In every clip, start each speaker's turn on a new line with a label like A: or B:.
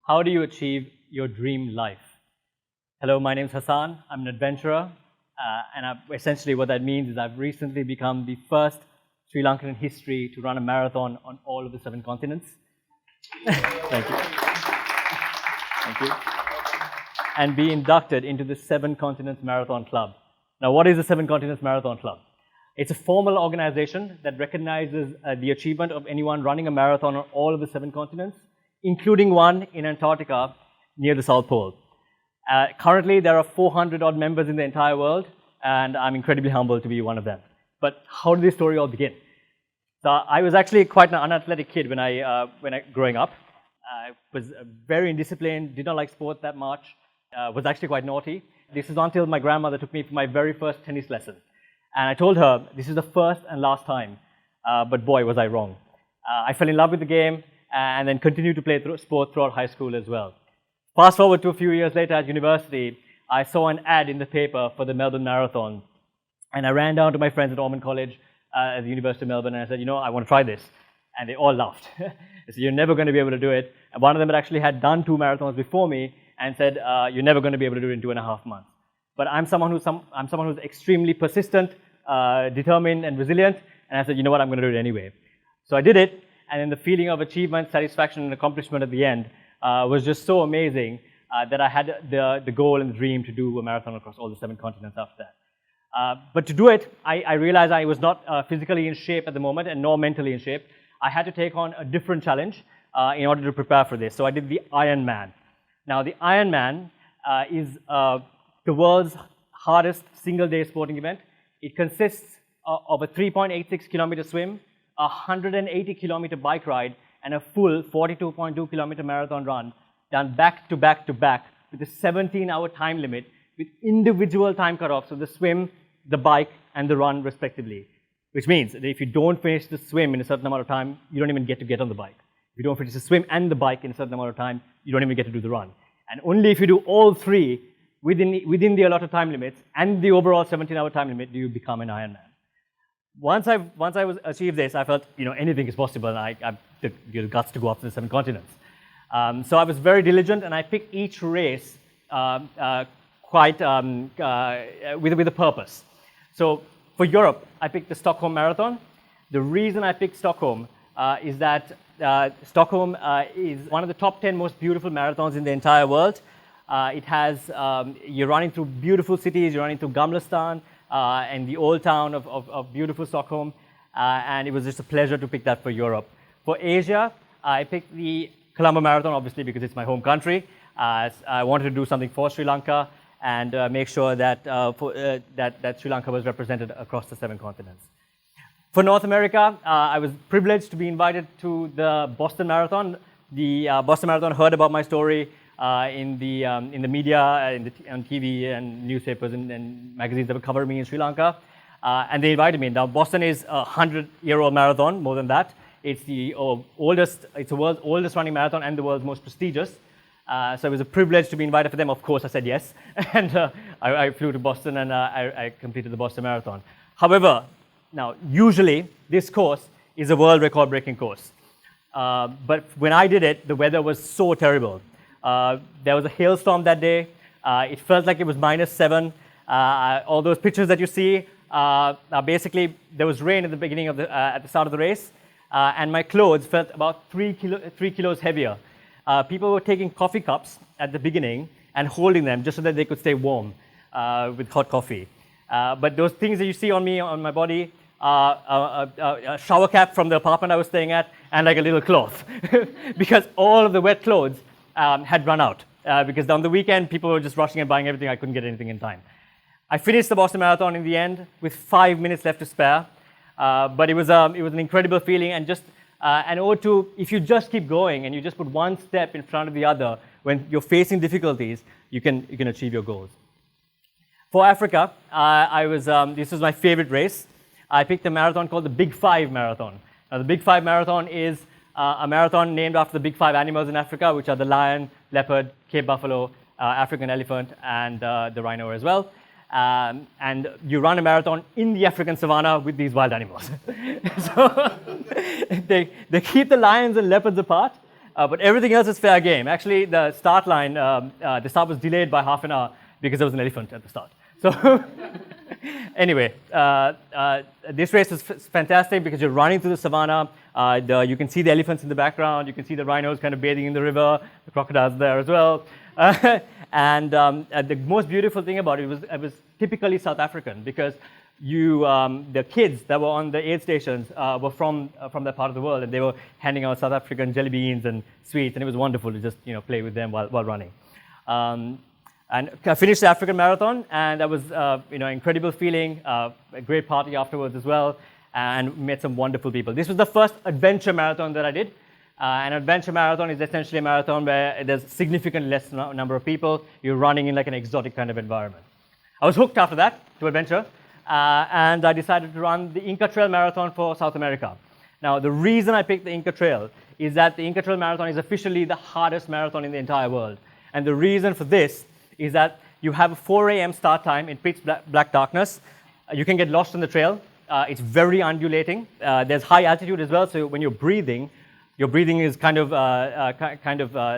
A: How do you achieve your dream life? Hello, my name is Hassan. I'm an adventurer. Essentially what that means is I've recently become the first Sri Lankan in history to run a marathon on all of the 7 continents. Thank you. Thank you. And be inducted into the 7 Continents Marathon Club. Now, what is the 7 Continents Marathon Club? It's a formal organization that recognizes the achievement of anyone running a marathon on all of the 7 continents, including one in Antarctica near the South Pole. Currently, there are 400-odd members in the entire world, and I'm incredibly humbled to be one of them. But how did this story all begin? So I was actually quite an unathletic kid when I growing up. I was very indisciplined, did not like sport that much, was actually quite naughty. This is until my grandmother took me for my very first tennis lesson. And I told her, this is the first and last time, but boy, was I wrong. I fell in love with the game and then continued to play sport throughout high school as well. Fast forward to a few years later at university, I saw an ad in the paper for the Melbourne Marathon. And I ran down to my friends at Ormond College at the University of Melbourne and I said, I want to try this. And they all laughed. They said, you're never going to be able to do it. And one of them had actually had done 2 marathons before me and said, you're never going to be able to do it in 2.5 months. But I'm someone who's extremely persistent, determined, and resilient. And I said, you know what, I'm going to do it anyway. So I did it, and then the feeling of achievement, satisfaction, and accomplishment at the end was just so amazing that I had the goal and the dream to do a marathon across all the 7 continents after that. But to do it, I realized I was not physically in shape at the moment, and nor mentally in shape. I had to take on a different challenge in order to prepare for this. So I did the Ironman. Now, the Ironman is the world's hardest single-day sporting event. It consists of a 3.86 kilometer swim, a 180 kilometer bike ride, and a full 42.2 kilometer marathon run done back to back to back with a 17-hour time limit with individual time cutoffs of the swim, the bike, and the run respectively. Which means that if you don't finish the swim in a certain amount of time, you don't even get to get on the bike. If you don't finish the swim and the bike in a certain amount of time, you don't even get to do the run. And only if you do all 3 within the allotted time limits and the overall 17-hour time limit do you become an Ironman. Once I achieved this, I felt anything is possible, and I had the guts to go up to the 7 continents. So I was very diligent, and I picked each race with a purpose. So for Europe, I picked the Stockholm Marathon. The reason I picked Stockholm is that Stockholm is one of the top 10 most beautiful marathons in the entire world. It has, you're running through beautiful cities, you're running through Gamlestan and the old town of beautiful Stockholm, and it was just a pleasure to pick that for Europe. For Asia, I picked the Colombo Marathon, obviously, because it's my home country. I wanted to do something for Sri Lanka and make sure that, that Sri Lanka was represented across the 7 continents. For North America, I was privileged to be invited to the Boston Marathon. The Boston Marathon heard about my story in the media, on TV and newspapers and magazines that would cover me in Sri Lanka, and they invited me. Now, Boston is a 100-year-old marathon, more than that. It's the it's the world's oldest running marathon and the world's most prestigious. So it was a privilege to be invited for them. Of course, I said yes, and I flew to Boston and I completed the Boston Marathon. However, now usually this course is a world record-breaking course, but when I did it, the weather was so terrible. There was a hailstorm that day. It felt like it was -7. All those pictures that you see, basically there was rain at the beginning of at the start of the race, and my clothes felt about 3 kilos heavier. People were taking coffee cups at the beginning and holding them just so that they could stay warm with hot coffee. But those things that you see on me, on my body, a shower cap from the apartment I was staying at, and like a little cloth, because all of the wet clothes had run out, because on the weekend people were just rushing and buying everything. I couldn't get anything in time. I finished the Boston Marathon in the end with 5 minutes left to spare, but it was an incredible feeling, and just an ode to, if you just keep going and you just put one step in front of the other when you're facing difficulties, you can achieve your goals. For Africa, this was my favorite race. I picked a marathon called the Big 5 Marathon. Now, the Big 5 Marathon is a marathon named after the big 5 animals in Africa, which are the lion, leopard, Cape buffalo, African elephant, and the rhino as well. And you run a marathon in the African savannah with these wild animals. So they keep the lions and leopards apart, but everything else is fair game. Actually, the start line, the start was delayed by half an hour because there was an elephant at the start. So anyway, this race is fantastic because you're running through the savannah. You can see the elephants in the background. You can see the rhinos kind of bathing in the river. The crocodiles there as well. And the most beautiful thing about it was typically South African because the kids that were on the aid stations were from that part of the world, and they were handing out South African jelly beans and sweets, and it was wonderful to just play with them while running. And I finished the African marathon, and that was an incredible feeling, a great party afterwards as well, and met some wonderful people. This was the first adventure marathon that I did. An adventure marathon is essentially a marathon where there's significantly less number of people. You're running in like an exotic kind of environment. I was hooked after that to adventure, and I decided to run the Inca Trail Marathon for South America. Now, the reason I picked the Inca Trail is that the Inca Trail Marathon is officially the hardest marathon in the entire world. And the reason for this is that you have a 4 a.m. start time in pitch black darkness. You can get lost on the trail. It's very undulating. There's high altitude as well, so when you're breathing, your breathing is kind of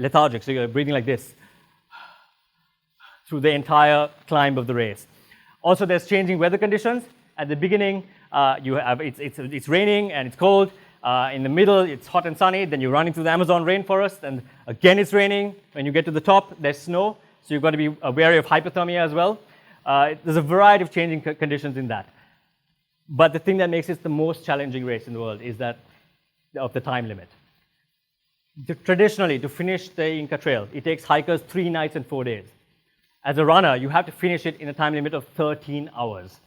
A: lethargic. So you're breathing like this through the entire climb of the race. Also, there's changing weather conditions. At the beginning, it's raining and it's cold. In the middle, it's hot and sunny. Then you're running through the Amazon rainforest, and again it's raining. When you get to the top, there's snow. So you've got to be wary of hypothermia as well. There's a variety of changing conditions in that. But the thing that makes it the most challenging race in the world is that of the time limit. Traditionally, to finish the Inca Trail, it takes hikers 3 nights and 4 days. As a runner, you have to finish it in a time limit of 13 hours.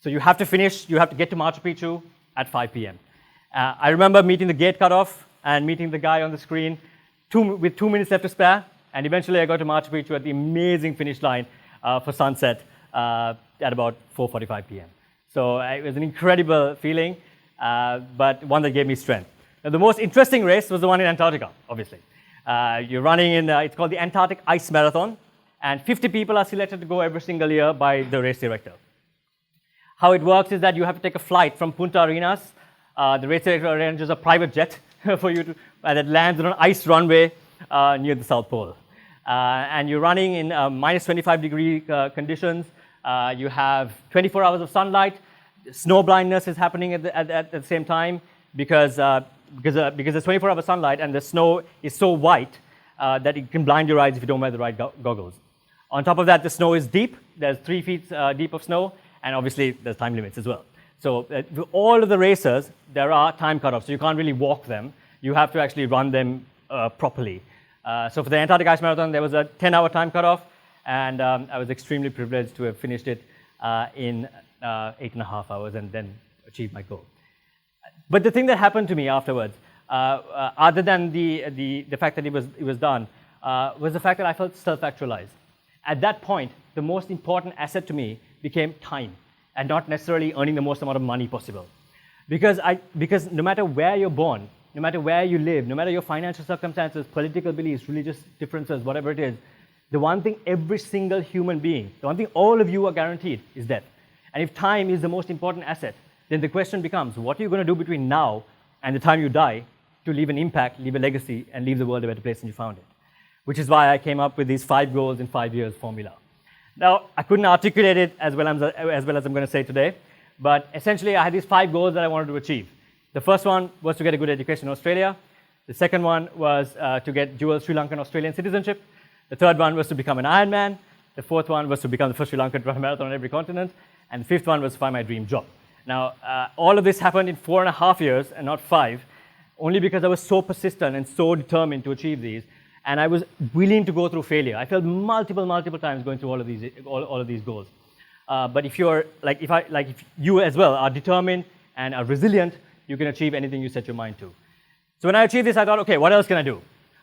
A: So you have to get to Machu Picchu at 5 p.m. I remember meeting the gate cutoff and meeting the guy on the screen with 2 minutes left to spare. And eventually I got to Machu Picchu at the amazing finish line for sunset at about 4:45 p.m. So it was an incredible feeling, but one that gave me strength. Now, the most interesting race was the one in Antarctica, obviously. You're running in, it's called the Antarctic Ice Marathon, and 50 people are selected to go every single year by the race director. How it works is that you have to take a flight from Punta Arenas. The race director arranges a private jet for you to, that lands on an ice runway near the South Pole. And you're running in minus 25-degree conditions. You have 24 hours of sunlight. Snow blindness is happening at the same time because there's 24 hours sunlight and the snow is so white that it can blind your eyes if you don't wear the right goggles. On top of that, the snow is deep. There's 3 feet deep of snow, and obviously there's time limits as well. So all of the races, there are time cutoffs, so you can't really walk them. You have to actually run them properly. So for the Antarctic Ice Marathon, there was a 10-hour time cutoff, and I was extremely privileged to have finished it in 8.5 hours and then achieved my goal. But the thing that happened to me afterwards, other than the fact that it was done, was the fact that I felt self-actualized. At that point, the most important asset to me became time, and not necessarily earning the most amount of money possible. Because no matter where you're born, no matter where you live, no matter your financial circumstances, political beliefs, religious differences, whatever it is, the one thing every single human being, the one thing all of you are guaranteed is death. And if time is the most important asset, then the question becomes, what are you going to do between now and the time you die to leave an impact, leave a legacy, and leave the world a better place than you found it? Which is why I came up with these 5 goals in 5 years formula. Now, I couldn't articulate it as well as I'm going to say today, but essentially I had these 5 goals that I wanted to achieve. The first one was to get a good education in Australia. The second one was to get dual Sri Lankan Australian citizenship. The third one was to become an Ironman. The fourth one was to become the first Sri Lankan to run a marathon on every continent. And the fifth one was to find my dream job. Now, all of this happened in 4.5 years and not 5, only because I was so persistent and so determined to achieve these. And I was willing to go through failure. I failed multiple times going through all of these goals. But if you're if you as well are determined and are resilient, you can achieve anything you set your mind to. So when I achieved this, I thought, okay, what else can I do?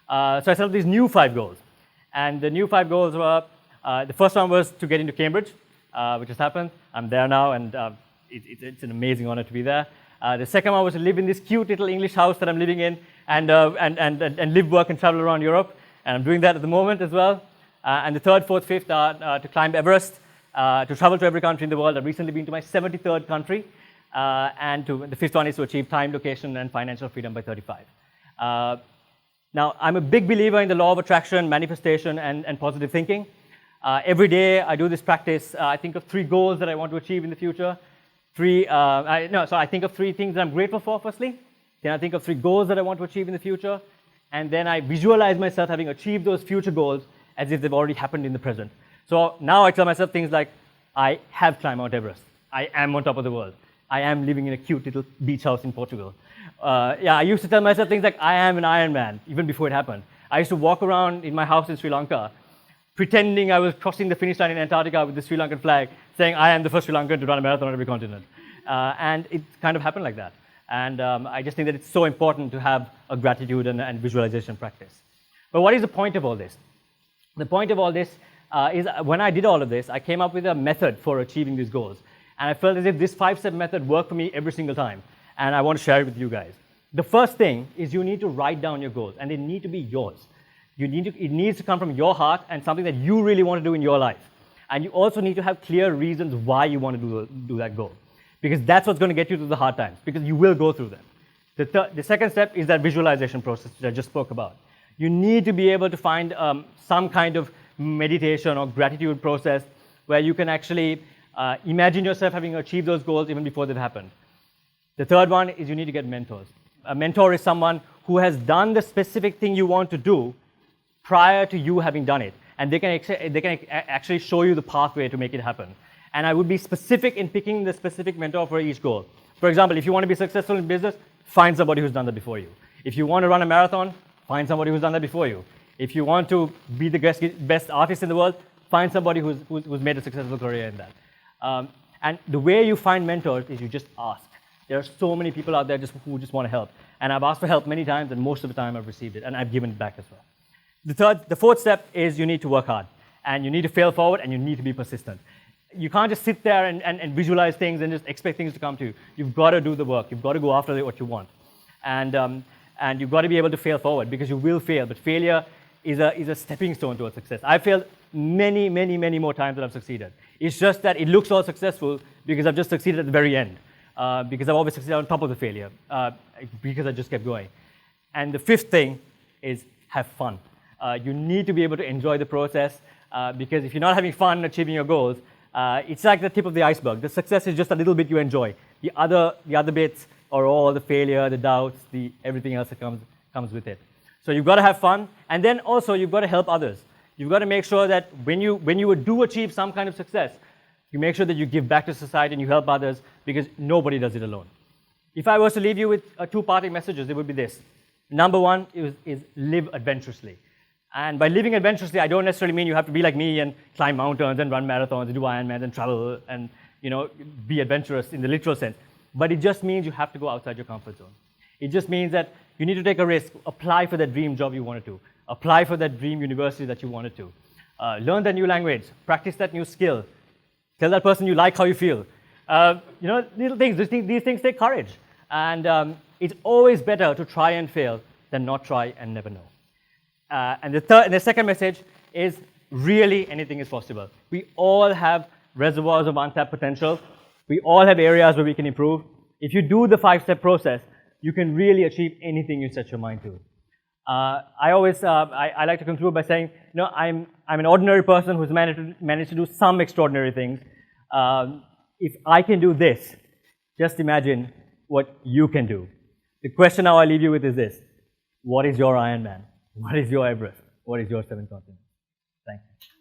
A: So I set up these new 5 goals. And the new 5 goals were, the first one was to get into Cambridge, which has happened. I'm there now, and it's an amazing honor to be there. The second one was to live in this cute little English house that I'm living in and live, work, and travel around Europe. And I'm doing that at the moment as well. And the third, fourth, fifth are to climb Everest, to travel to every country in the world. I've recently been to my 73rd country. And the fifth one is to achieve time, location, and financial freedom by 35. Now, I'm a big believer in the law of attraction, manifestation, and positive thinking. Every day I do this practice. I think of 3 goals that I want to achieve in the future. I think of 3 things that I'm grateful for, firstly. Then I think of 3 goals that I want to achieve in the future. And then I visualize myself having achieved those future goals as if they've already happened in the present. So now I tell myself things like, I have climbed Mount Everest. I am on top of the world. I am living in a cute little beach house in Portugal. I used to tell myself things like, I am an Ironman, even before it happened. I used to walk around in my house in Sri Lanka, pretending I was crossing the finish line in Antarctica with the Sri Lankan flag, saying I am the first Sri Lankan to run a marathon on every continent. And it kind of happened like that. And I just think that it's so important to have a gratitude and visualization practice. But what is the point of all this? The point of all this is when I did all of this, I came up with a method for achieving these goals. And I felt as if this 5-step method worked for me every single time. And I want to share it with you guys. The first thing is you need to write down your goals, and they need to be yours. It needs to come from your heart and something that you really want to do in your life. And you also need to have clear reasons why you want to do that goal. Because that's what's going to get you through the hard times, because you will go through them. The second step is that visualization process that I just spoke about. You need to be able to find some kind of meditation or gratitude process where you can actually imagine yourself having achieved those goals even before they've happened. The third one is you need to get mentors. A mentor is someone who has done the specific thing you want to do prior to you having done it. And they can actually show you the pathway to make it happen. And I would be specific in picking the specific mentor for each goal. For example, if you want to be successful in business, find somebody who's done that before you. If you want to run a marathon, find somebody who's done that before you. If you want to be the best artist in the world, find somebody who's made a successful career in that. And the way you find mentors is you just ask. There are so many people out there who just want to help. And I've asked for help many times, and most of the time I've received it, and I've given it back as well. The fourth step is you need to work hard. And you need to fail forward, and you need to be persistent. You can't just sit there and visualize things and just expect things to come to you. You've got to do the work. You've got to go after what you want. And you've got to be able to fail forward, because you will fail. But failure is a stepping stone towards success. I've failed many, many, many more times than I've succeeded. It's just that it looks all successful because I've just succeeded at the very end. Because I've always succeeded on top of the failure, because I just kept going. And the fifth thing is have fun. You need to be able to enjoy the process, because if you're not having fun achieving your goals, it's like the tip of the iceberg. The success is just a little bit you enjoy. The other bits are all the failure, the doubts, everything else that comes with it. So you've got to have fun, and then also you've got to help others. You've got to make sure that when you do achieve some kind of success, you make sure that you give back to society and you help others, because nobody does it alone. If I was to leave you with 2 parting messages, it would be this. Number 1 is live adventurously. And by living adventurously, I don't necessarily mean you have to be like me and climb mountains and run marathons and do Ironmans and travel and be adventurous in the literal sense. But it just means you have to go outside your comfort zone. It just means that you need to take a risk, apply for that dream job you wanted to, apply for that dream university that you wanted to, learn that new language, practice that new skill, tell that person you like how you feel. Little things. These things take courage. And it's always better to try and fail than not try and never know. And the second message is really anything is possible. We all have reservoirs of untapped potential. We all have areas where we can improve. If you do the 5-step process, you can really achieve anything you set your mind to. I like to conclude by saying, I'm an ordinary person who's managed to do some extraordinary things. If I can do this, just imagine what you can do. The question now I leave you with is this: what is your Ironman? What is your Everest? What is your 7 continents? Thank you.